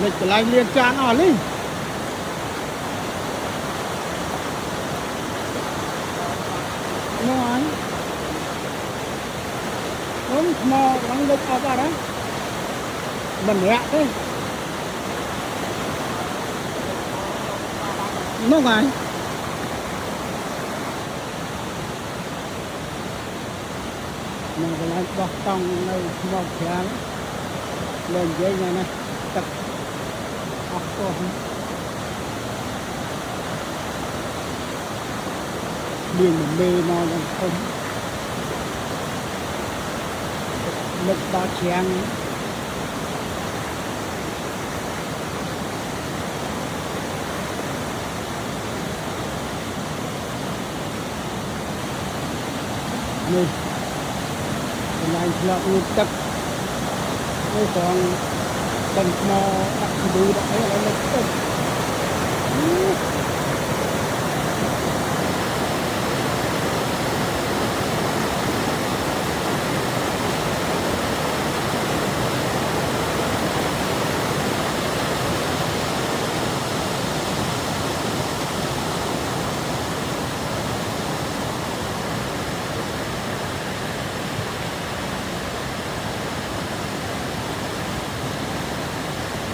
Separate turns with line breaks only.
lịch cái lại liền tràn ở đi nó anh đúng mò đang lịch ở vào đấy mình nhẹ thế nó anh mình cái lại bọc trong này mọc tràn lên dây này này tập học con điền mình mê mò rằng không lực ba chén này anh lọc luôn tập nó còn mò đặt đuôi đã thấy là lực